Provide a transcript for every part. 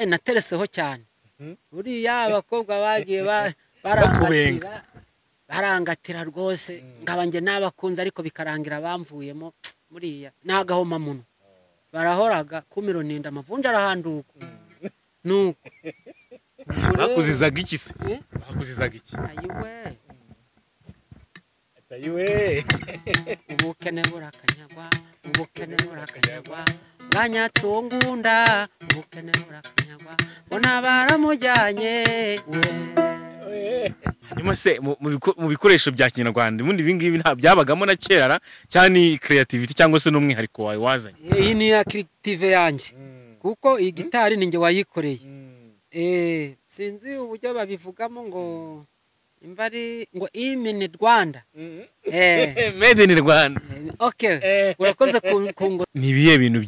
natereseho cyane buriya abakobwa bagiye barangatira rwose ngaba nge nabakunze ariko bikarangira bamvuyemo buriya nagahoma muno barahoraga kumiro ninda amavunja arahanduka nuko bakuzizaga iki se bakuzizaga iki ayiwe ubukene burakanyagwa bwanyatse uwo ngunda ubukene burakanyagwa bona baramujyanye hanyuma se mu bikoresho bya Kinyarwanda ubundi ibingibi nta byabagamo na kera cyane creativity cyangwa se n'umwihariko wawe wazanye iyi ni ya creative yanjye kuko iyi gitari ninjye wayikoreye sinzi uburyo babivugamo ngo imbari ngo imini Rwanda made in Rwanda okay urakoze kungo nibiye bintu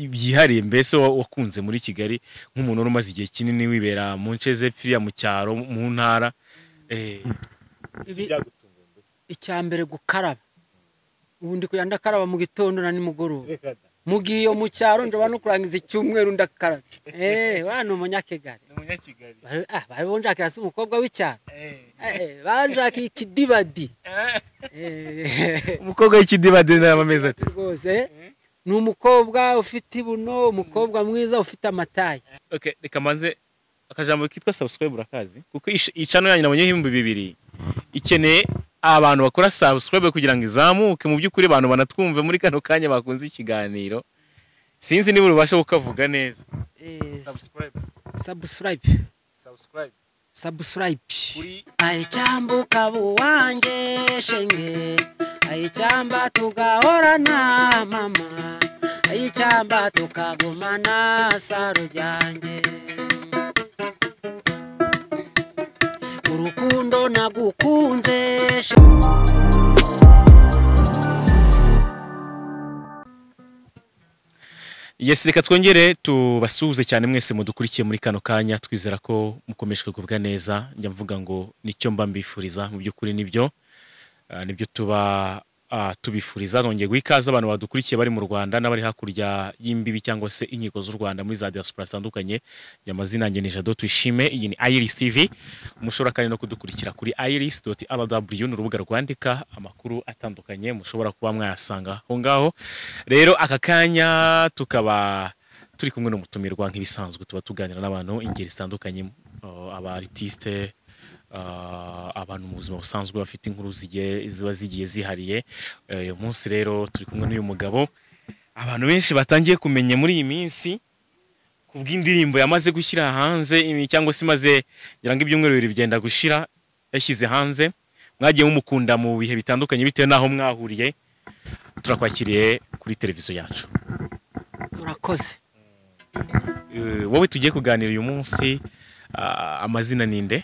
byihariye mbese wakunze muri Kigali nk'umuntu urumaze igihe kinini wibera mu nceze pfiriya mu cyaro mu ntara icyambere gukaraba ubundi kuyanda karaba mu gitondo na nimugoroba mugiye mu cyaro ndoba no kurangiza icyumweru ndakaraba wana umunyakigali bari bonjaka hasi umukobwa w'icyaro banjaka ikidibadi umukobwa w'ikidibadi n'amameza ate rwose ni umukobwa ufite ibuno umukobwa mwiza ufite amatayi okay reka manze akajambo kitwa subscribe urakazi kuko icano yanyu nabonye 2000 ikeneye abantu bakora subscribe kugira ngo izamuke mu byukuri abantu banatwumve muri kano kanya bakunze ikiganiro sinzi niba ubasha kukavuga neza subscribe kuri ayicambuka buwange shenge ayicamba tugahorana mama ayicamba tukagumana sarujyange urukundo nagukunze Yes reka twongere tubasuhuze cyane mwese mudukurikiye muri kano kanya twizera ko mukomeje kugubwa neza njya mvuga ngo nicyo mba mbifuriza mu byukuri nibyo tuba tubifuriza nongeye guhikaza abantu badukurikiye bari mu Rwanda n'abari hakurya y'imbibi cyangwa se inkiko z'u Rwanda muri za diaspora zitandukanye y'amazina nge Nijado twishime iyi ni Iris TV mushobora kandi no kudukurikira kuri iris.rw n'urubuga rwandika amakuru atandukanye mushobora kuba mwayasanga ho ngaho rero aka kanya tukaba turi kumwe n'umutumirwa nk'ibisanzwe tuba tuganira n'abantu ingeri zitandukanye aba artiste abantu mu buzima busanzwe bafite inkuru zigiye zihariye uyu munsi rero turi kumwe n'uyu mugabo abantu benshi batangiye kumenya muri iyi minsi kubw'indirimbo yamaze gushyira hanze cyangwa se maze ngira ngo ibyumweru bibiri byenda gushira yashyize hanze mwagiye mumukunda mu bihe bitandukanye bitewe naho mwahuriye turakwakiriye kuri televiziyo yacu murakoze wowe tugiye kuganira uyu munsi amazina ninde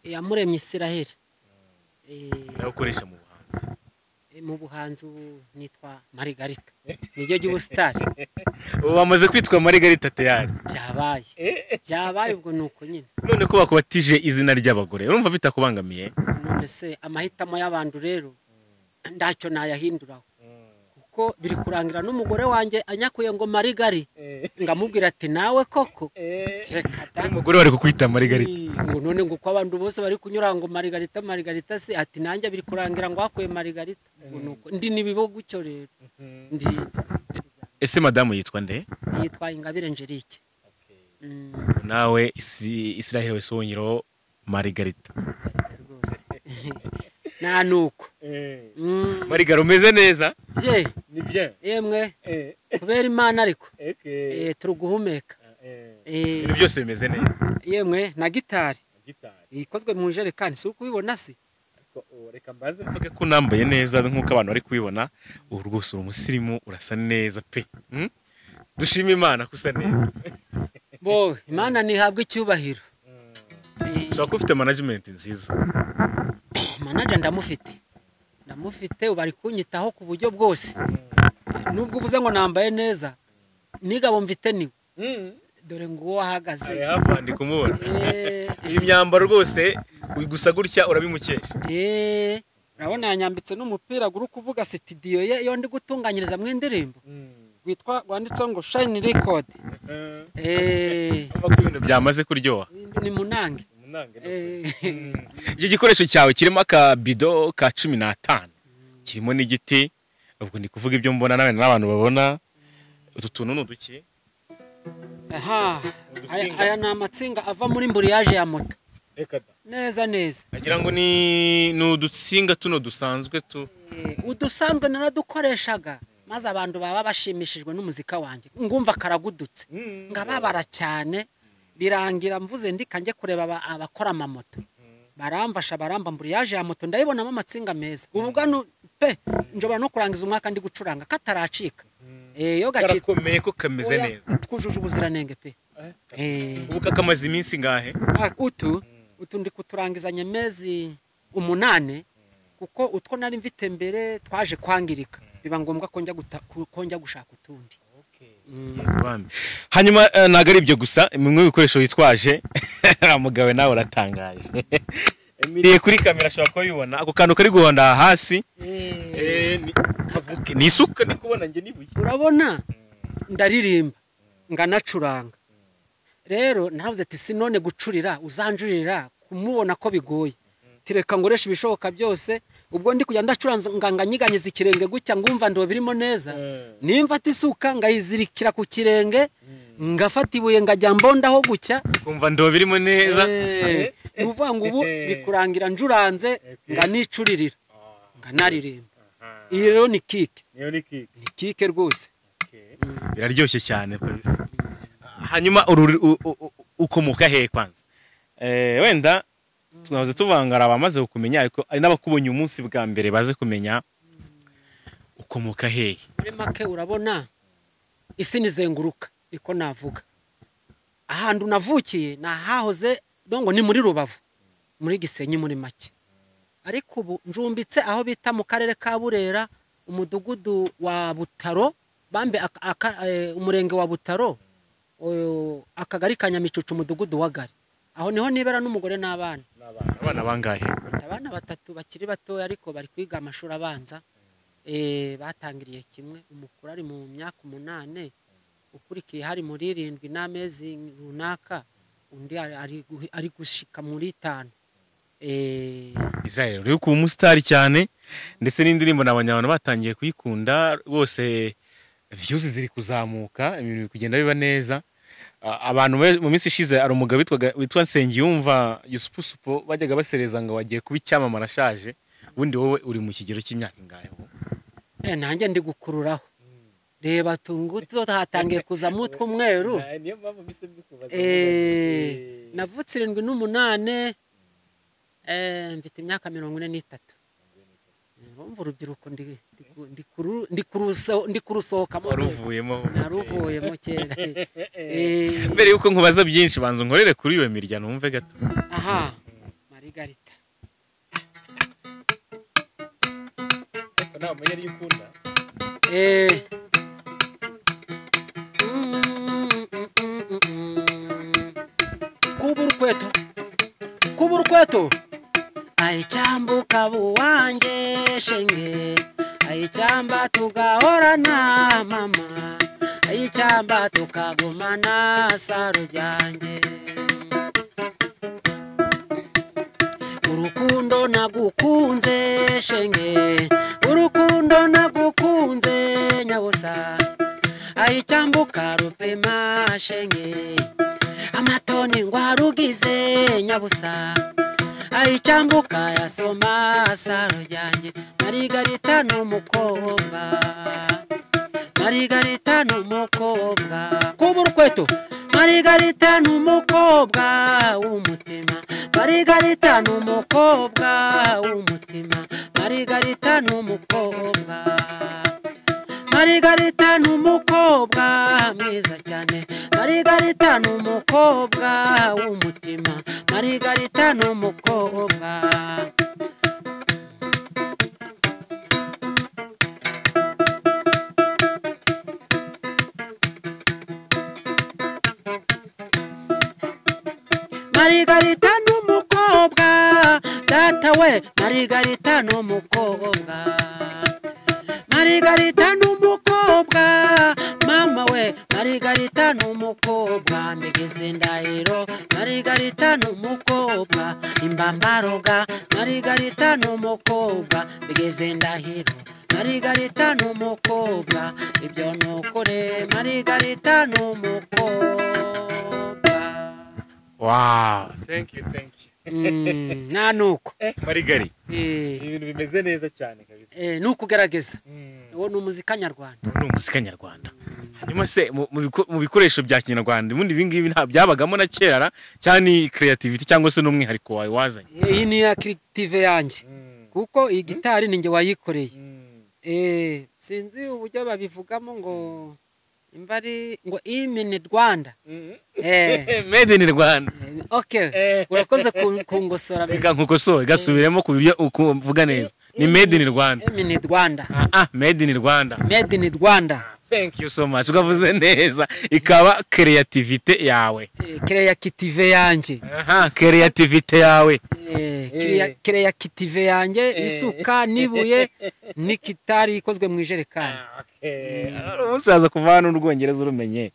yamuremye Isiraheli nawe ukoresha mu buhanzi nitwa Marigarita niryo ry'ubustari wamaze kwitwa Marigarita tayari byabaye ubwo nuko nyine none ko bakubatije izina ry'abagore urumva bitakubangamiye none se amahitamo y'abantu rero ndacyo nayahinduraho kuko biri kurangira n'umugore wanjye anyakuye ngo Marigari ngamubwira ati nawe koko umugore wari kukwita Marigarita ngo none ngo ko abantu bose bari kunyura ngo Marigarita se ati nanjye biri kurangira ngo hakuye Marigarita nuko ndi nibibo gucyo rero ndi ese madamu yitwa nde yitwa Ingabire Angelique nawe Israel wese wonyiro Marigarita na nuko Marigaro umeze neza ni bien yemwe kubera Imana ariko turuguhumeka byose bimeze neza yemwe na gitari ikozwe mu jerekani si ukubibona se reka mbaze mvuge ko nambaye neza nkuko abantu bari kubibona rwose umusirimu urasa neza pe dushima Imana kusa neza Imana nihabwe icyubahiro ushobora ufite management nziza manager ndamufite ubari kunyitaho ku buryo bwose nubwo uvuze ngo nambaye neza nigabo mfite niwe dore ngo wahagaze hapa ndi kumubona iyi myambaro rwose gusa gutya urabimukesha urabona yanyambitse n'umupira guru kuvuga studio ye yo ndi gutunganyiriza mu indirimbo witwa wanditseho ngo shine record. Ko ibintu byamaze kuryoha. Ni munange. Iki gikoresho cyawe kirimo akabido ka 15 kirimo n'igiti, ubwo ndi kuvuga ibyo mbona n'abantu babona. Utu tuntu n'uduki. Aha, aya ni amatsinga ava muri mburiyaje ya moto. Neza. Agira ngo ni udutsinga tuno dusanzwe tu. Udusanzwe naradukoreshaga maze abantu baba bashimishijwe n'umuzika wanjye. Ngumva karagudutse. Ngababara cyane birangira mvuze ndikange kureba abakora amamoto. Baramfasha baramba mburiyaje ya moto ndayibonamo amatsinga meza. Ubugano pe njobora no kurangiza umwaka ndi gucuranga kataracika. Yo garakomeye ko kameze neza. Twujuje ubuziranenge pe. Ubu kakamaze iminsi ngahe? Utu ndi kuturangizanya mezi 8 kuko utwo nari mfite mbere twaje kwangirika biba ngombwa ko njya gushaka utundi. Hanyuma nagari ibyo gusa imwe bikoresho yitwaje umugabo nawe uratangaje. Emiriye kuri kamera ashobora ko yibona ako kantu kari guhonda hasi. Ni isuka ni kubona nge nibuye. Urabona ndaririmba nganacuranga. Rero navuze ati sinone gucurira uzanjurira kumubona ko bigoye. Tireka ngoresha ibishoboka byose ubwo ndi kujya ndacuranza nganyiganyiza ikirenge gutya ngumva ndo birimo neza. Nimva ati isuka ngayizirikira ku kirenge ngafata ibuye ngajya mbondaho gutya kumva ndo birimo neza. Uvuga ngo ubu bikurangira njuranze nganicurira nganaririmba. Iyi rero ni kike. Ni kike rwose. Biraryoshye cyane kabisa. Hanyuma ukomoka he kwanza? Wenda tunavuze tuvangara abamaze kumenya ariko ari n'abakubonye umunsi bwa mbere baze kumenya ukomoka he. Muri make urabona isi nizenguruka niko navuga. Ahantu navukiye nahahoze dongo ni muri Rubavu muri Gisenyi muri make. Ariko ubu njumbitse aho bita mu karere ka Burera umudugudu wa Butaro bambe umurenge wa Butaro akagari kanyamicucu umudugudu wa Gari. Aho niho nibera n'umugore n'abana. Abana bangahe? Abana 3 bakiri bato ariko bari kwiga amashuri abanza. Batangiriye kimwe umukuru ari mu myaka 8 ukurikiye hari muri 7 n'amezi runaka undi ari gushika muri 5. Israel rero ku umustar cyane ndetse n'indirimbo n'abanyarwanda batangiye kuyikunda bose views ziri kuzamuka ibintu kugenda biba neza. Abantu mu minsi ishize ari umugabo witwa Nsengiyumva Yusupusupo bajyaga basereza ngo wagiye kuba icyamamara ashaje. Ubundi wowe uri mu kigero cy'imyaka ingahe? Nanjye ndi gukururaho. Reba tunguto hatangiye kuza mutwe umweru. Niyo mpamvu mise mbikubaza. Navutse 78 mfite imyaka 43. Urumva urubyiruko ndi kurusohokamo. Naruvuyemo kera. Mbere yuko nkubaza byinshi banzo nkorere kuri iyo mirya numve gato. Aha Marigarita. Nawe menya yikunda. Kuburukweto ayicyambuka buwanjye shenge ayicyamba tugahorana mama ayicyamba tukagumana sarujyanjye urukundo nagukunze shenge urukundo nagukunze nyabusa ayicyambuka rupema shenge amatoni ngwarugize nyabusa ayicyambuka yasoma saro ryanjye Marigarita n'umukobwa Marigarita n'umukobwa kuburukweto Marigarita n'umukobwa w'umutima Marigarita n'umukobwa w'umutima Marigarita n'umukobwa Marigarita n'umukobwa mwiza cyane Marigarita n'umukobwa w'umutima Marigarita n'umukobwa Marigarita n'umukobwa data we Marigarita n'umukobwa Marigarita n'umukobwa mama we Marigarita n'umukobwa mbegeze ndahiro Marigarita n'umukobwa imbambaroga Marigarita n'umukobwa mbegeze ndahiro Marigarita n'umukobwa ibyo nukore Marigarita n'umukobwa. Wow, thank you. Nanuko Marigari ibintu bimeze neza cyane kabisa. Nuko ugerageza uwo n'umuzika nyarwanda. Hanyuma se mu bikoresho bya kinyarwanda ubundi ibingibi nta byabagamo na kera cyane creativity cyangwa se n'umwihariko wawe wazanye? Iyi ni ya creative yanjye kuko iyi gitari ninjye wayikoreye. Sinzi uburyo babivugamo ngo imbari ngo imini Rwanda. Made in Rwanda. Okay, urakoze kungosora. Reka nkukosore gasubiremo ku byo ukuvuga neza. Ni made in Rwanda. Made in Rwanda. Made in Rwanda. Made in Rwanda. Thank you so much. Ugavuze neza ikaba creativity yawe. Creative yanjye. Creativity yawe. Creative yanjye isuka nibuye nikitari ikozwe mu ijerekani. Umusaza kuvana n'urwongereza urumenye.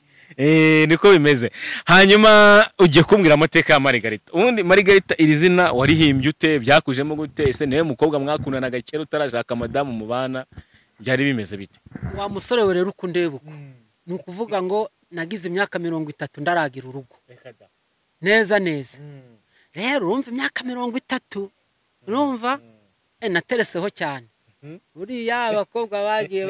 Niko bimeze. Hanyuma ugiye kumbwira amateka ya Marigarita. Ubundi Marigarita iri zina warihimbye ute, byakujemo gute? Ese niwe mukobwa mwakundanaga kera utarashaka madamu mu bana? Byari bimeze bite? Wa musore we rero ukundebuko. Ni ukuvuga ngo nagize imyaka 30 ndaragira urugo. Neza. Rero urumva imyaka 30 urumva natereseho cyane. Uriya abakobwa bagiye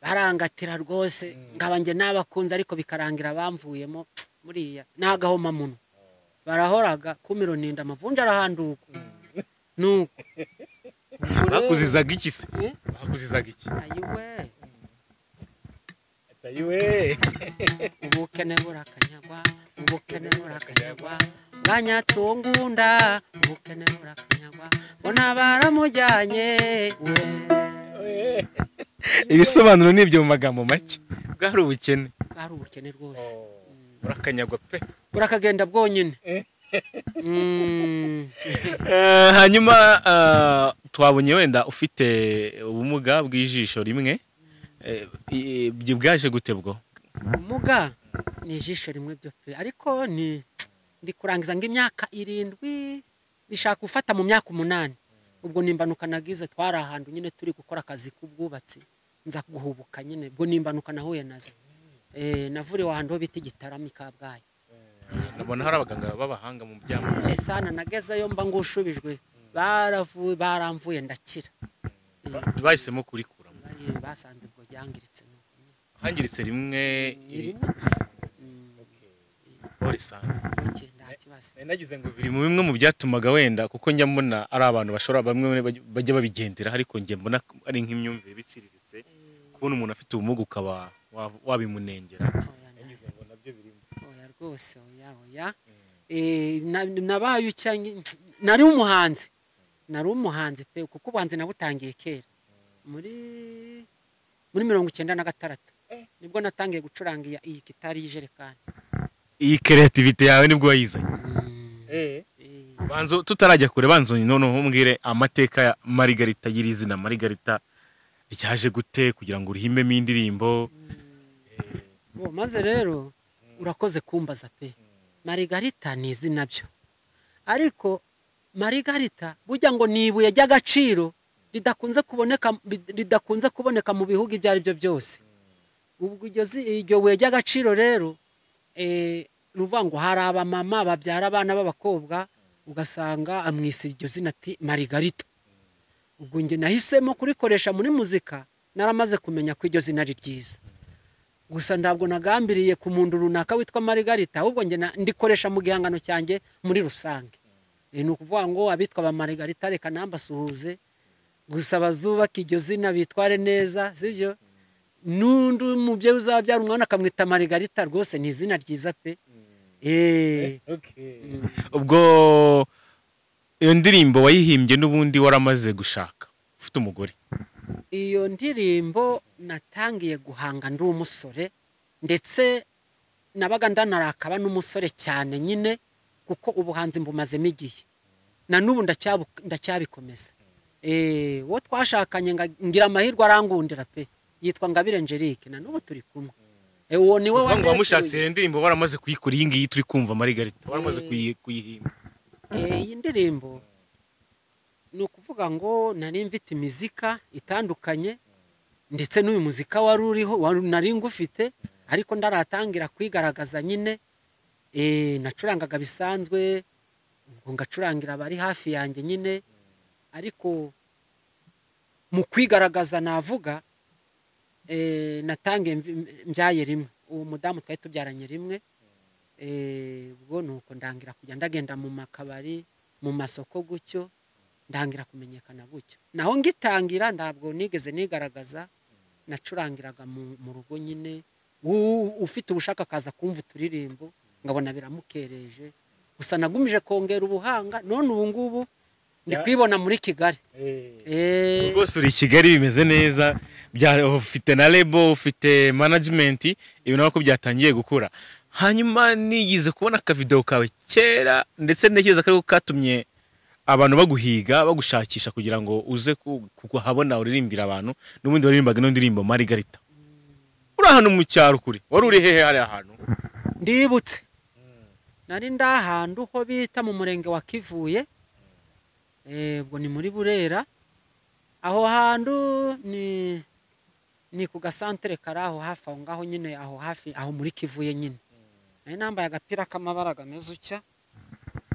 barangatira rwose ngabanje nabakunze ariko bikarangira bamvuyemo muriya nagahoma muno barahoraga kumironinda amavunja arahanduka nuko bakuzizaga iki se? Bakuzizaga iki? Ayiwe ubukene burakanyagwa bwanyatso ngunda ubukene burakanyagwa bona baramujyanye we. Ibisobanuro nibyo mu magambo make. Bwari ubukene rwose. Burakanyagwa pe. Burakagenda bwonyine. Hanyuma twabonye wenda ufite ubumuga bw'ijisho rimwe. Bwaje gute bwo? Ubumuga ni ijisho rimwe byo pe ariko ndi kurangiza ng'imyaka 7 bishaka gufata mu myaka 8. Ubwo nimbanuka nagize twari ahantu nyine turi gukora akazi k'ubwubatsi nza guhubuka nyine bwo nimbanuka nahuye nazo. Navuriwe ahantu ho biti Gitarama Kabgayi. Nabona hari abaganga b'abahanga mu byamo. Sana nagezeyo mba ngushubijwe baramvuye ndakira. Bahisemo kurikuramo. Basanze bwo yangiritse nuko. Hangiritse rimwe gusa. Nagize ngo biri mu bimwe mu byatumaga wenda kuko njya mbona ari abantu bashobora bamwe bajya babigendera ariko njye mbona ari nk'imyumvire biciriritse kubona umuntu afite ubumuga ukaba wabimunengera. Nagize ngo nabyo birimo. Oya rwose oya. Nabaye cyangwa nari umuhanzi pe kuko ubanze nabutangiye kera muri 96 nibwo natangiye gucuranga iyi gitari y'ijerekani. Iyi creativity yawe nibwo wayizanye? Banzo tutarajya kure banzo noneho umbwire amateka ya Marigarita yirizina Marigarita ryaje gute kugira ngo urihimbemo indirimbo. Maze rero urakoze kumbaza pe. Marigarita ni izina byo ariko Marigarita burya ngo nibuye ry'agaciro ridakunze kuboneka mu bihugu ibyo ari byo byose. Ubwo iryo buye ry'agaciro rero nuvuga ngo hari abamama babyara abana b'abakobwa ugasanga amwise iryo zina ati Marigarita. Ubwo nge nahisemo kurikoresha muri muzika naramaze kumenya ko iryo zina ari ryiza. Gusa ndabwo nagambiriye ku muntu runaka witwa Marigarita ahubwo nge ndikoresha mu gihangano cyanjye muri rusange. Ni ukuvuga ngo abitwa ba Marigarita reka nambasuhuze gusa bazubaka iryo zina bitware neza sibyo. Nundu mubyeyi uzabyara umwana akamwita Marigarita rwose ni izina ryiza pe. Ubwo iyo ndirimbo wayihimbye n'ubundi waramaze gushaka ufite umugore? Iyo ndirimbo natangiye guhanga ndi umusore ndetse nabaga ndanarakaba n'umusore cyane nyine kuko ubuhanzi mbumazemo igihe na n'ubu ndacyabikomeza. Wo twashakanye ngira amahirwe arangundira pe yitwa Ngabire Angelique na n'ubu turi kumwe uwo niwe wandi wamushatse indirimbo waramaze kuyikora iyi ngiyi turi kumva Marigarita waramaze kuyihimba iyi ndirimbo ni ukuvuga ngo nari mfite imizika itandukanye ndetse n'uyu muzika wari uriho nari ngufite ariko ndaratangira kwigaragaza nyine nacurangaga bisanzwe ubwo ngacurangira abari hafi yanjye nyine ariko mu kwigaragaza navuga natange mbyaye rimwe uwo mudamu twari tubyaranye rimwe ubwo nuko ndangira kujya ndagenda mu makabari mu masoko gutyo ndangira kumenyekana gutyo naho ngitangira ntabwo nigeze nigaragaza nacurangiraga mu rugo nyine ufite ubushaka kaza kumva uturirimbo ngabona biramukereje gusa nagumije kongera ubuhanga none ubu ngubu ndi kwibona muri Kigali rwose uri Kigali bimeze neza ufite na label ufite management ibintu ko byatangiye gukura hanyuma nigize kubona ka video kawe kera ndetse ntekereza ko katumye abantu baguhiga bagushakisha kugira ngo uze kuhabona uririmbira abantu n'ubundi waririmbaga no ndirimbo Marigarita uri ahantu mu cyaro kuri wari uri hehe hari ahantu ndibutse nari ndahantu ho bita mu murenge wa Kivuye ubwo ni muri Burera aho hantu ni ku gasantere karaho hafi aho ngaho nyine aho hafi aho muri Kivuye nyine nari nambaye agapira k'amabara gameze utya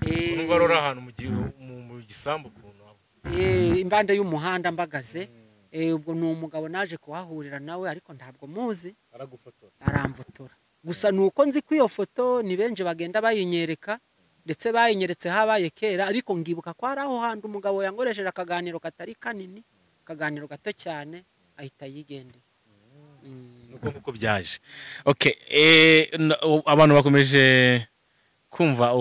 urumva rora ahantu mu gisambu kuntu imbande y'umuhanda mbagaze ubwo ni umugabo naje kuhahurira nawe ariko ntabwo muzi aramfotora gusa nuko nzi ko iyo foto ni benje bagenda bayinyereka ndetse bayinyeretse habaye kera ariko ngibuka ko ari aho hantu umugabo yangoresheje akaganiro katari kanini akaganiro gato cyane ahita yigendera nuko byaje okay abantu bakomeje kumva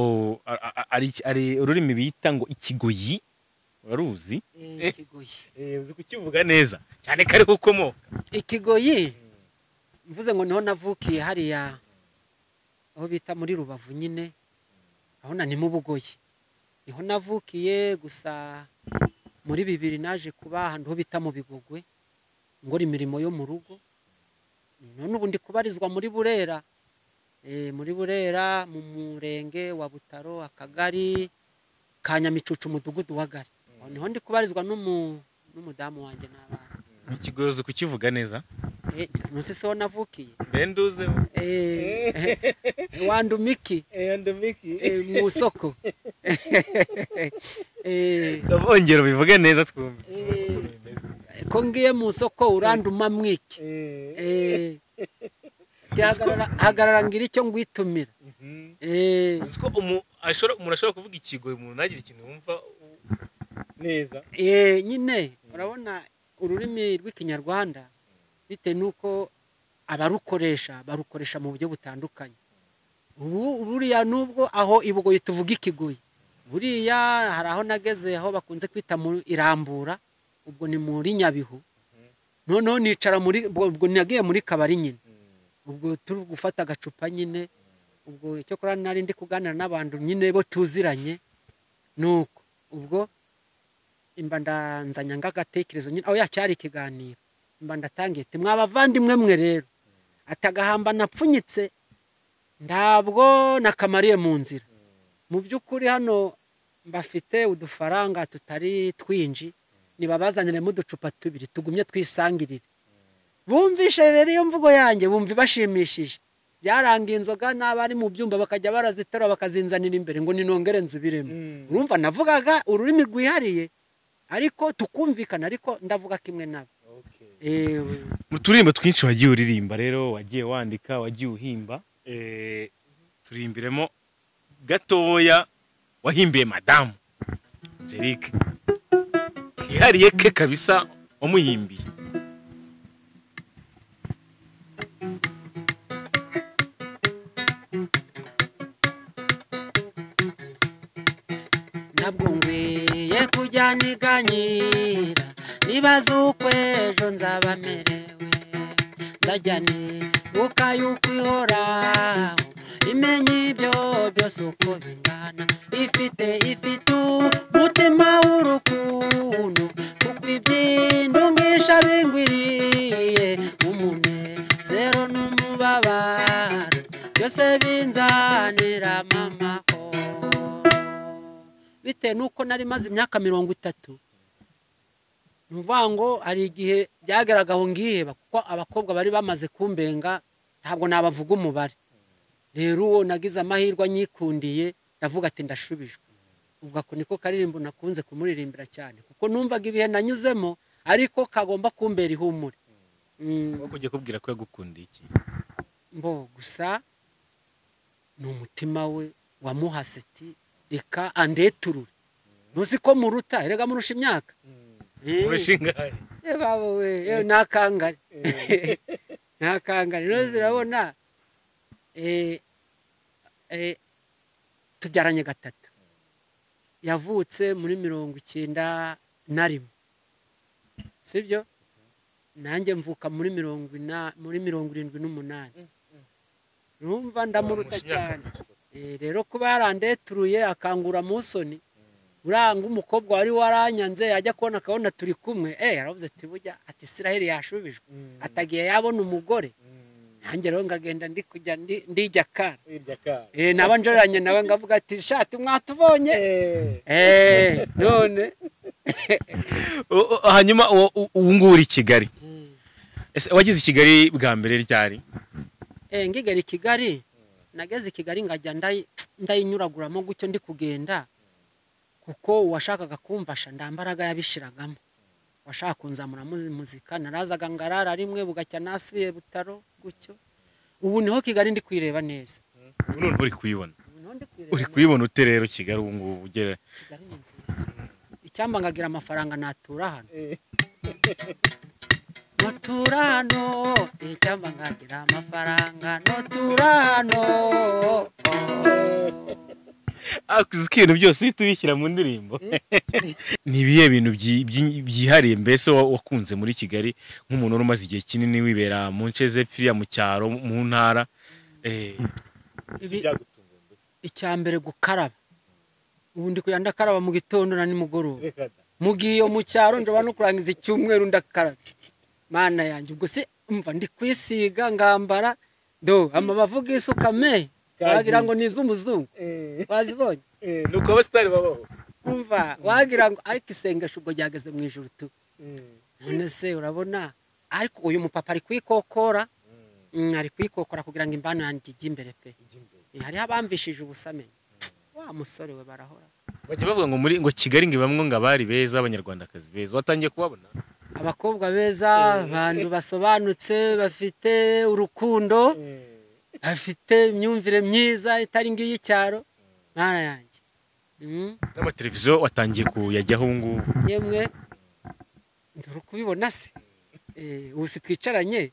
ari ururimi bita ngo ikigoyi waruzi ikigoyi uzi kukivuga neza cyane kare kukomoka ikigoyi mvuze ngo niho navukiye hariya aho bita muri Rubavu nyine aho ni mu Bugoyi niho navukiye gusa muri 2000 naje kuba ahantu ho bita mu Bigogwe ngora imirimo yo mu rugo none ubu ndi kubarizwa muri Burera muri Burera mu murenge wa Butaro akagari Kanyamicucu umudugudu wa Gari niho ndi kubarizwa n'umudamu wanjye n'abana ikigoyozo kukivuga neza nose se navukiye ndenduze wandumiki mu soko bongero bivuge neza twumve ko ngiye mu soko uranduma mwiki hagarara ngira icyo ngwitumira uziko umuntu ashobora kuvuga ikigoyi umuntu nagira ikintu wumva neza nyine urabona ururimi rw'ikinyarwanda bite nuko abarukoresha barukoresha mu buryo butandukanye ubu ruriya nubwo aho ibugoyi tuvuga ikigoyi buriya hari aho nageze aho bakunze kwita mu Irambura ubwo ni muri Nyabihu noneho nicara muri ubwo nagiye muri kabari nyine ubwo turi gufata agacupa nyine ubwo icyo kora nari ndi kuganira n'abantu nyine bo tuziranye nuko ubwo imba ndanzanya ngagatekerezo nyine aho yacyari ikiganiro imba ndatangiye ati mwabavandimwe mwe rero atagahamba napfunyitse ntabwo nakamariye mu nzira mu by'ukuri hano bafite udufaranga tutari twinji nibabazaniremo uducupa tubiri tugumye twisangirire bumvishe rero iyo mvugo yanjye bumva bashimishije byarangiye inzoga n'abari mu byumba bakajya barazitara bakazinzanira imbere ngo ninongere nzubiremo urumva navugaga ururimi rwihariye ariko tukumvikana ariko ndavuga kimwe nabo mu turimbo twinshi wagiye uririmba rero wagiye wandika wagiye uhimba turimbiremo gatoya wahimbiye madamu Angelique ihariye ke kabisa wamuhimbiye ntabwo ngwiye kujya niganyira nibaza uko ejo nzaba merewe nzajya nibuka yuko ihoraho imenya ibyo byose uko bingana ifite umutima w'urukundo kuko iby'indungisha bingwiriye inzanira mama ho bitewe nuko nari maze imyaka 30 nuvuga ngo hari igihe byagaragaho ngiheba kuko abakobwa bari bamaze kumbenga ntabwo nabavuga umubare rero uwo nagize amahirwe nyikundiye ndavuga ati ndashubijwe ubwo ko niko karirimbo nakunze kumuririmbira cyane kuko numvaga ibihe nanyuzemo ariko kagomba kumbera ihumure wakugiye kubwira ko yagukundiye iki mbo gusa ni umutima we wamuhaseti reka andeturure nuzi ko muruta erega murusha imyaka urushingaye babo we nakangare nakangare rero zirabona tubyaranye gatatu yavutse muri 91 sibyo nanjye mvuka muri 78 rumva ndamuruta cyane rero kuba yarandeturuye akangura musoni uranga umukobwa wari waranyanze yajya kubona akabona turi kumwe yaravuze ati burya ati Isiraheli yashubijwe atagiye yabona umugore nanjye rero ngagenda ndi kujya ndijya kana naba njoranye nawe ngavuga ati shati mwatubonye none hanyuma ubu ngubu uri Kigali ese wagize Kigali bwa mbere ryari ngigera Kigali nageze Kigali ngajya ndayinyuraguramo gucyo ndi kugenda kuko uwashakaga kumfasha ndambaraga yabishiragamo washaka kunzamura muzika narazaga ngarara rimwe bugacya nasubiye Butaro gucyo ubu niho Kigali ndi kwireba neza none uri kuyibona ute rero Kigali ubu ngubu ugera Kigali ni nziza icyamba ngagira amafaranga natura hano notura hano icyamba ngagira amafaranga notura hano ikintu byose uhita ubishyira mu ndirimbo ni ibihe bintu byihariye mbese wakunze muri Kigali nk'umuntu wari umaze igihe kinini wibera mu nce z'epfiriya mu cyaro mu ntara icyambere gukaraba ubundi kuya ndakaraba mu gitondo na nimugoroba mugiye mu cyaro ndaba no kurangiza icyumweru ndakaraba mana yanjye ubwo si umva ndi kwisiga ngambara do amabavuga isuka me wagira ngo nizo umuzungu wazibonye nuko abastari babaho umva wagira ngo ariko isengesho ubwo ryageze mu ijuru tu none se urabona ariko uyu mupapa ari kwikokora ari kwikokora kugira ngo imbano yanjye ijye imbere pe hari abamvishije ubusamenye wa musore we barahora bajya bavuga ngo muri ngo Kigali ngo bamwe ngo abari beza abanyarwandakazi beza watangiye kubabona abakobwa beza abantu basobanutse bafite urukundo afite imyumvire myiza itari ngiyi icyaro mwana yanjye n'amateleviziyo watangiye kuyajyaho ngubu yemwe nduru kubibona se ubu si twicaranye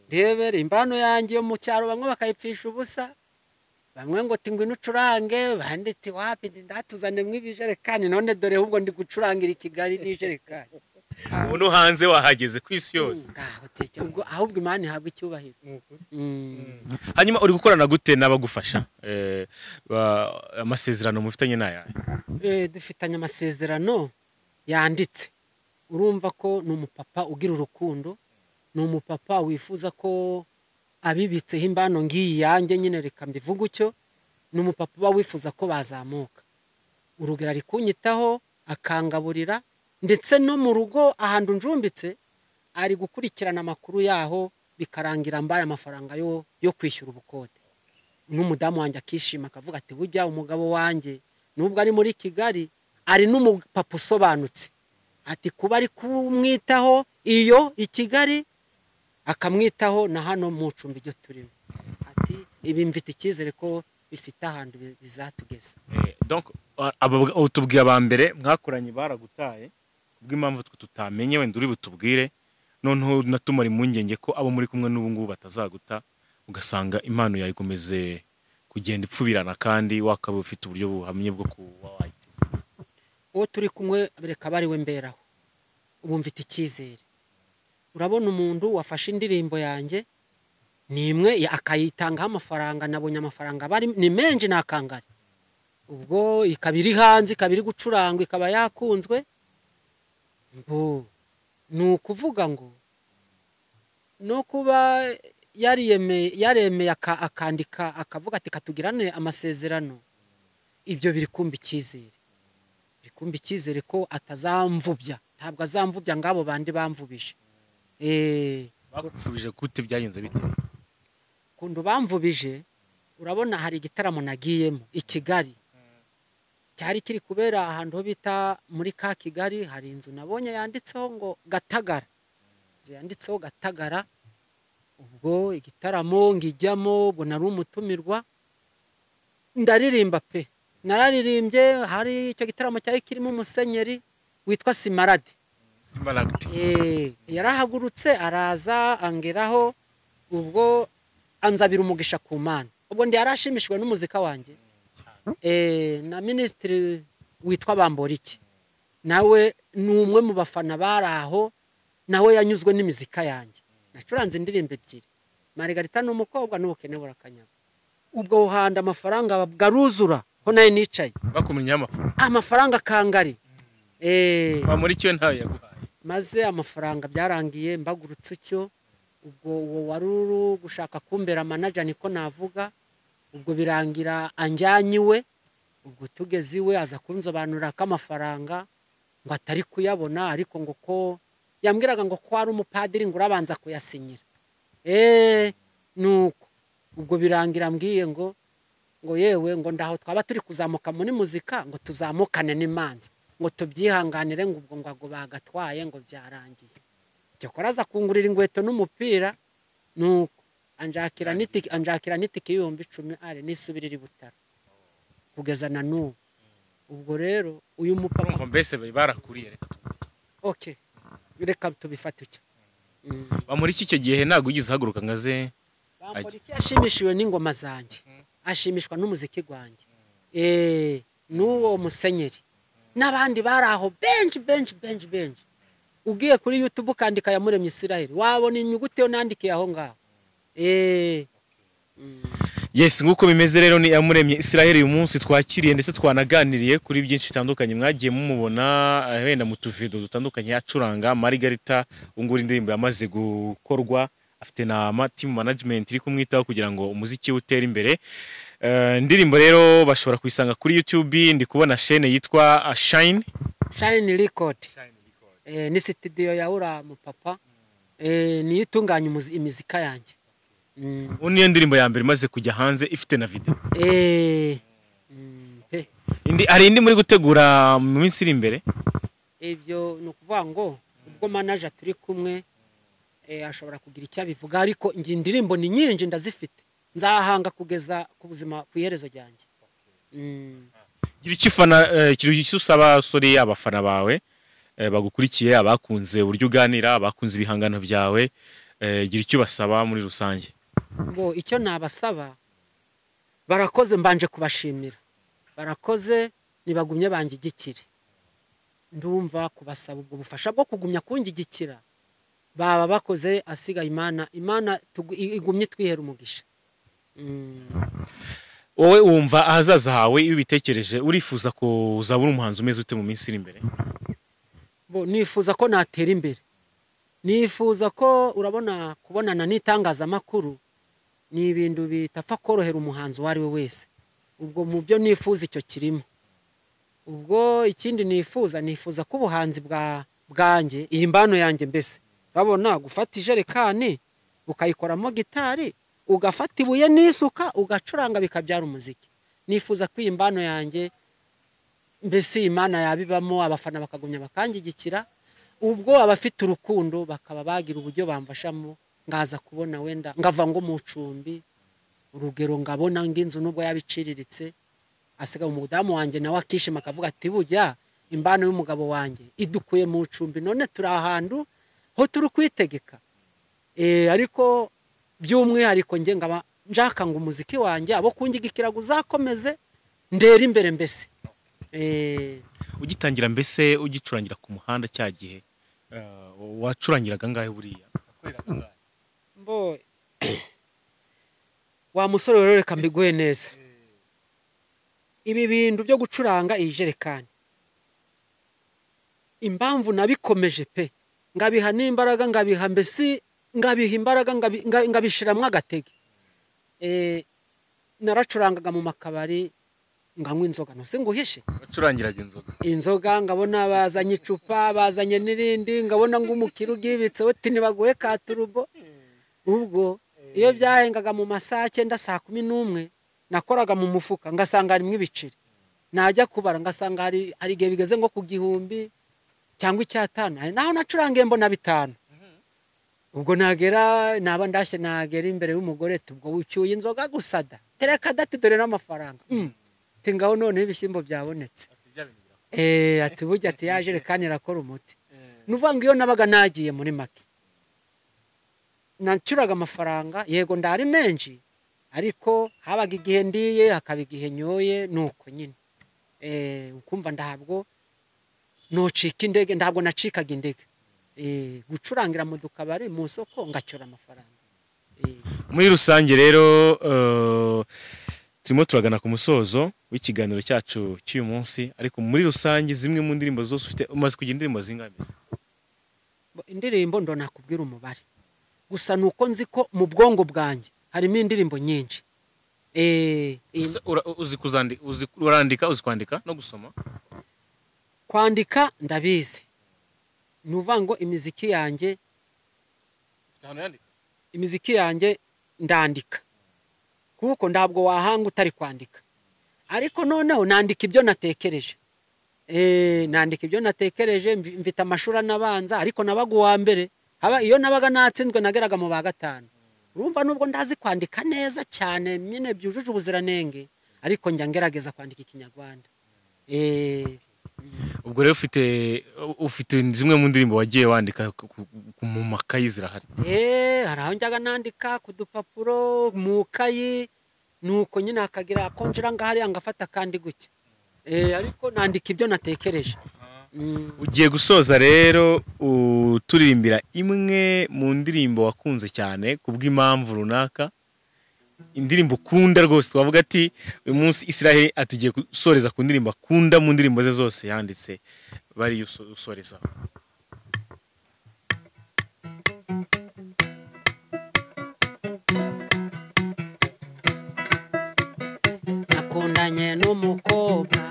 ndebere imbano yanjye yo mu cyaro bamwe bakayipfisha ubusa bamwe ngo tingwe nucurange banditi wapi ndatuzane mwibijerekani none dore ahubwo ndi gucurangira i Kigali n'ijerekani ubu no hanze wahageze ku isi yose ahubwo Imana ihabwa icyubahiro hanyuma uri gukorana gute n'abagufasha amasezerano mufitanye n'aya dufitanye amasezerano yanditse urumva ko ni umupapa ugira urukundo ni umupapa wifuza ko abibitseho imbano ngiyi yanjye nyine reka mbivuga ucyo ni umupapa uba wifuza ko bazamuka urugero ari kunyitaho akangaburira ndetse no mu rugo ahantu njumbitse ari gukurikirana amakuru yaho bikarangira mbaye amafaranga yo kwishyura ubukode n'umudamu wanjye akishima akavuga ati burya umugabo wanjye nubwo ari muri Kigali ari n'umupapa usobanutse ati kuba ari kumwitaho iyo i Kigali akamwitaho na hano mu cumbi ryo turimo ati ibi mfite icyizere ko bifite ahantu bizatugeza donc utubwiye abambere mwakoranye baragutaye bw'impamvu tutamenye wenda uri butubwire noneho natumara impungenge ko abo muri kumwe n'ubu ngubu batazaguta ugasanga impano yawe ikomeze kugenda ipfubirana kandi wakaba ufite uburyo buhamye bwo kuba wayiteza uwo turi kumwe reka bari we mberaho ubu mfite icyizere urabona umuntu wafashe indirimbo yanjye ni imwe akayitangaho amafaranga nabonye amafaranga bari ni menshi nakangare ubwo ikabiri hanze ikabiri gucuranga ikaba yakunzwe ngo ni ukuvuga ngo no kuba yaremeye akandika akavuga ati katugirane amasezerano, ibyo biri kumba icyizere ko atazamvubya, ntabwo azamvubya ngabo bandi bamvubije. bakuvubije gute, byagenze bite? Kundu bamvubije, urabona hari igitaramo nagiyemo i Kigali, cyari kiri kubera ahantu ho bita muri ka Kigali, hari inzu nabonye yanditseho ngo Gatagara, yanditseho Gatagara. Ubwo igitaramo ngijyamo, ubwo nari umutumirwa, ndaririmba pe, nararirimbye. Hari icyo gitaramo cyari kirimo umusenyeri witwa Simaradi. Yarahagurutse araza angeraho, ubwo anzabira umugisha ku Mana. Ubwo ndi yarashimishijwe n'umuzika wanjye, na minisitiri witwa Bamboriki, nawe ni umwe mu bafana bari aho, nawe yanyuzwe n'imizika yanjye. Nacuranze indirimbo ebyiri, Marigarita n'umukobwa n'ubukene burakanyaga. Ubwo uhanda amafaranga garuzura ho naye nicaye, bakumenya amafaranga kangari. Bamurikiwe ntawe yaguhaye, maze amafaranga byarangiye mbagurutse icyo. Ubwo uwo waruru gushaka kumbera manager niko navuga, ubwo birangira anjyanyiwe. Ubwo tugeze iwe aza kunzobanura ko amafaranga ngo atari kuyabona, ariko ngo ko yambwiraga ngo ko ari umupadiri ngo urabanza kuyasinyira. Nuko ubwo birangira mbwiye ngo yewe ngo ndaho twaba turi kuzamuka muri muzika, ngo tuzamukane n'imanza, ngo tubyihanganire, ngo ubwo ngo bagatwaye ngo byarangiye. Cyokora aza kungurira ingweto n'umupira, nuko anjakira n'itike y'ibihumbi 10 ari nisubirira i Butaro kugeza na n'ubu. Ubwo rero uyu mupapa mbese barakuriye, reka tubifate icyo. Bamuriki icyo gihe ntabwo ugize haguruka ngaze, Bamuriki yashimishijwe n'ingoma zanjye, ashimishwa n'umuziki gwanjye, n'uwo musenyeri n'abandi bari aho benshi. Ugiye kuri YouTube ukandika Yamuremye Israel, wabona inyuguti yo nandikiye aho ngaho. Yes, nguko bimeze rero ni Yamuremye Israel uyu munsi twakiriye, ndetse twanaganiriye kuri byinshi bitandukanye. Mwagiye mumubona wenda mu tuvido dutandukanye yacuranga. Marigarita ungura indirimbo yamaze gukorwa, afite na team management iri kumwitaho kugira ngo umuziki utere imbere. Indirimbo rero bashobora kuyisanga kuri YouTube, ndi kubona chaîne yitwa Shine Record. Ni studio ya ura mu papa, ni itunganya imizika yanjye. Niyo ndirimbo ya mbere imaze kujya hanze ifite na video. Hari indi muri gutegura mu minsi iri imbere? Ibyo ni ukuvuga ngo ubwo manager turi kumwe ashobora kugira icyo abivuga, ariko indirimbo ni nyinshi ndazifite, nzahanga kugeza ku buzima ku iherezo ryanjye. Gira icyo usaba sori abafana bawe bagukurikiye, abakunze uburyo uganira, abakunze ibihangano byawe, gira icyo basaba muri rusange. Ngo icyo nabasaba, barakoze, mbanje kubashimira, barakoze, nibagumye bangigikire. Ndumva kubasaba ubwo bufasha bwo kugumya kungigikira, baba bakoze, asigaye Imana igumye twihera umugisha. Wowe wumva ahazaza hawe iyo ubitekereje, urifuza kuzabura umuhanzi umeze ute mu minsi iri imbere? Nifuza ko natera imbere, nifuza ko urabona kubonana n'itangazamakuru ni ibintu bitapfa korohera umuhanzi wari we wese. Ubwo mu byo nifuza icyo kirimo. Ubwo ikindi nifuza ko ubuhanzi bwanjye, iyi mbano yanjye mbese, babona gufata ijerekani ukayikoramo gitari, ugafata ibuye n'isuka ugacuranga bikabyara umuziki. Nifuza ko iyi mbano yanjye mbese Imana yabibamo, abafana bakagumya bakangigikira. Ubwo abafite urukundo bakaba bagira uburyo bamfashamo, ngaza kubona wenda ngava ngo mu cumbi, urugero ngabona ng'inzu nubwo yabiciriritse, asiga umudamu wanjye nawe akishima akavuga ati bujya imbano y'umugabo wanjye idukuye mu cumbi, none turi ahantu ho turi kwitegeka. Ariko by'umwihariko nge ngaba njaka ngo umuziki wanjye abo kungigikira uzakomeze ndera imbere mbese. Ugitangira mbese ugicurangira ku muhanda cya gihe, wacurangiraga ngahe buriya? Wa musore rero reka mbiguhe neza, ibi bintu byo gucuranga iyi jerekani, impamvu nabikomeje pe, ngabiha n'imbaraga, ngabiha mbese ngabiha imbaraga ngabishiramwo agatege. Naracurangaga mu makabari nganywa inzoga, no se nguhishe wacurangiraga inzoga ngabona bazanye icupa bazanye n'irindi ngabona ng'umukiro ugibitse uti nibaguhe ka turubo. Ubwo iyo byahengaga mu masaha 9 saa 11 nakoraga mu mufuka ngasanga harimo ibiceri, najya kubara ngasanga hari igihe bigeze ngo ku 1000 cyangwa 500, naho nacurangiye mbona 5. Ubwo nagera naba ndashye nagera imbere y'umugore tubwo ucyuye inzoga gusada tereka dati dore n'amafaranga tingaho none ibishyimbo byabonetse. Ati burya ati yaje rekani rakora umuti. Nuvanga iyo nabaga nagiye muri make nacuraga amafaranga yego ndari menshi, ariko habaga igihe ndiye hakaba igihe nyoye nuko nyine. Ukumva ndahabwo nocika indege, ntabwo nacikaga indege. Gucurangira mu dukabari mu soko ngacyura amafaranga. Muri rusange rero turimo turagana ku musozo w'ikiganiro cyacu cy'uyu munsi, ariko muri rusange zimwe mu ndirimbo zose ufite umaze kugira indirimbo zingahe? Indirimbo ndo nakubwira umubare gusa nuko nzi ko mu bwongo bwanjye harimo indirimbo nyinshi. Uzi urandika, uzi kwandika no gusoma? Kwandika ndabizi, nuvango imiziki yanjye ndandika kuko ndabwo wahanga utari kwandika, ariko noneho nandika ibyo natekereje. Nandika ibyo natekereje, mfite amashuri anabanza ariko nabaga uwa mbere, haba iyo nabaga natsinzwe nageraga mu ba 5. Urumva nubwo ndazi kwandika neza cyane nyine byujuje ubuziranenge, ariko njya ngerageza kwandika ikinyarwanda. Ubwo rero ufite zimwe mu ndirimbo wagiye wandika mu makayi zirahari? Hari aho njyaga nandika ku dupapuro mu kayi, nuko nyine akagira konjera ngahari angafata kandi gutya. Ariko nandika ibyo natekereje. Ugiye gusoza rero uturirimbira imwe mu ndirimbo wakunze cyane kubw'impamvu runaka, indirimbo ukunda rwose twavuga ati uyu munsi Israel atugiye gusoreza ku ndirimbo akunda mu ndirimbo ze zose yanditse bari usoreza. Nakundanye n'umukobwa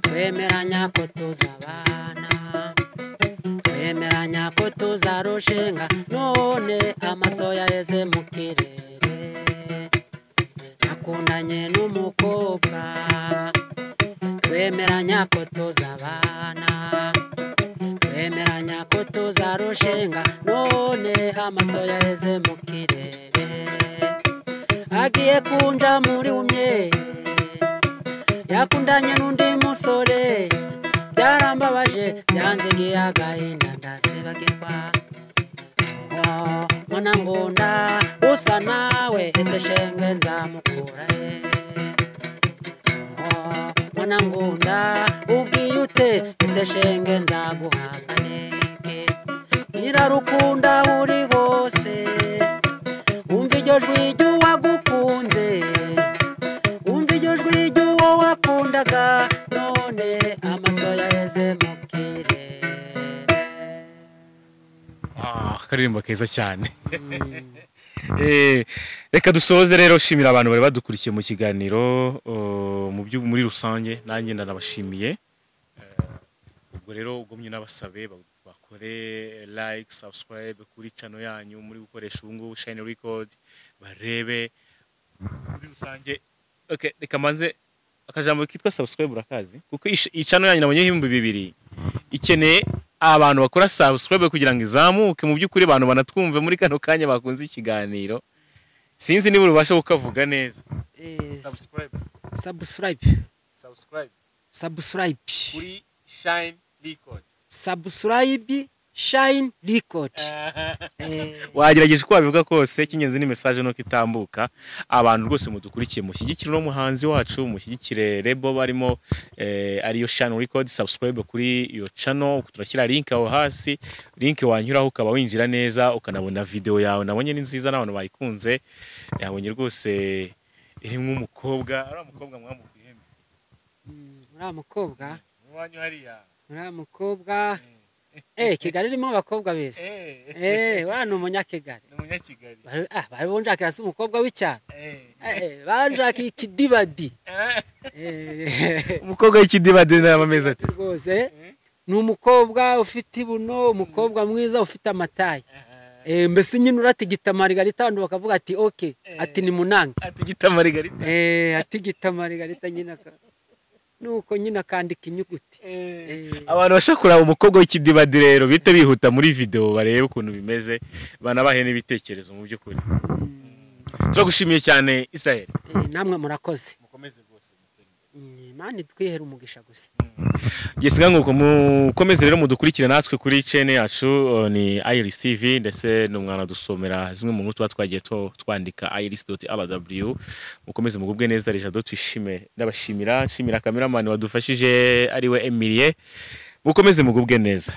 twemeranya ko tuzabana, twemeranya ko tuzarushinga, none amaso yaheze mu kirere. Nakundanye n'umukobwa twemeranya ko tuzabana, twemeranya ko tuzarushinga, none amaso yaheze mu kirere. Agiye kunja muri umye yakundanye n'undi musore, byarambabaje byanze ngiye agahinda ndasebagirwa. Mwana ngunda usa nawe ese shenge nzamukura he? Mwana ngunda ugiye ute ese shenge nzaguhabwa neke? Nyirarukunda uri hose umva iryo jwi ry'uwagukunze, umva iryo jwi ry'uwo wakundaga, none amaso yaheze mu kirere. Akaririmbo keza cyane. Reka dusoze rero, shimira abantu bari badukurikiye mu kiganiro muri rusange, nanjye ndanabashimiye. Ubwo rero ugomye nabasabe bakore like, subscribe kuri channel yanyu muri gukoresha ubu ngubu Shine Record, barebe muri rusange. Okay, reka manze akajambo kitwa subscribe urakazi, kuko iyi channel yanyu nabonye 2,000 ikeneye abantu bakora subscribe kugira ngo izamuke. Mu by'ukuri abantu banatwumve muri kano kanya bakunze ikiganiro, sinzi niba ubasha kukavuga neza. Subscribe kuri Shine Record, subscribe Shine Record. Wagerageje ko wabivuga kose, kinyenze ni message no kitambuka. Abantu rwose mudukurikiye mushyigikire no muhanzi wacu, mushyigikire rebo barimo ariyo Shine Record. Subscribe kuri iyo channel, turashyira link aho hasi, link wanyuraho ukaba winjira neza ukanabona video yawe. Nabonye ni nziza n'abantu bayikunze, yabonye rwose irimo umukobwa, ari umukobwa mwamukuyembe. Uri umukobwa wanyu hariya, uri umukobwa Kigali irimo abakobwa bese uriya ni umunyakigali bari bonjakira se umukobwa w'icyaro banjakiye ikidibadi umukobwa w'ikidibadi n'amameza ati rwose ni umukobwa ufite ibuno umukobwa mwiza ufite amatayi mbese nyine uratigita Marigarita abantu bakavuga ati okay ati ni munange atigita Marigarita atigita Marigarita nyine nuko nyine akandika inyuguti abantu bashakura umukobwa w'ikidibadi rero bite bihuta muri video barebe ukuntu bimeze banabahe n'ibitekerezo mu by'ukuri turagushimiye cyane Israel namwe murakoze mukomeze rwose Imana twihera umugisha gusa Yesiga nguko mukomeze rero mudukurikira natwe kuri channel yacu ni Iris TV ndetse n'umwana dusomera zimwe mu nkuru twagiye twandika iris.rw mukomeze mugubwe neza rejado twishime ndabashimira nshimira cameraman wadufashije ari we Emilie mukomeze mugubwe neza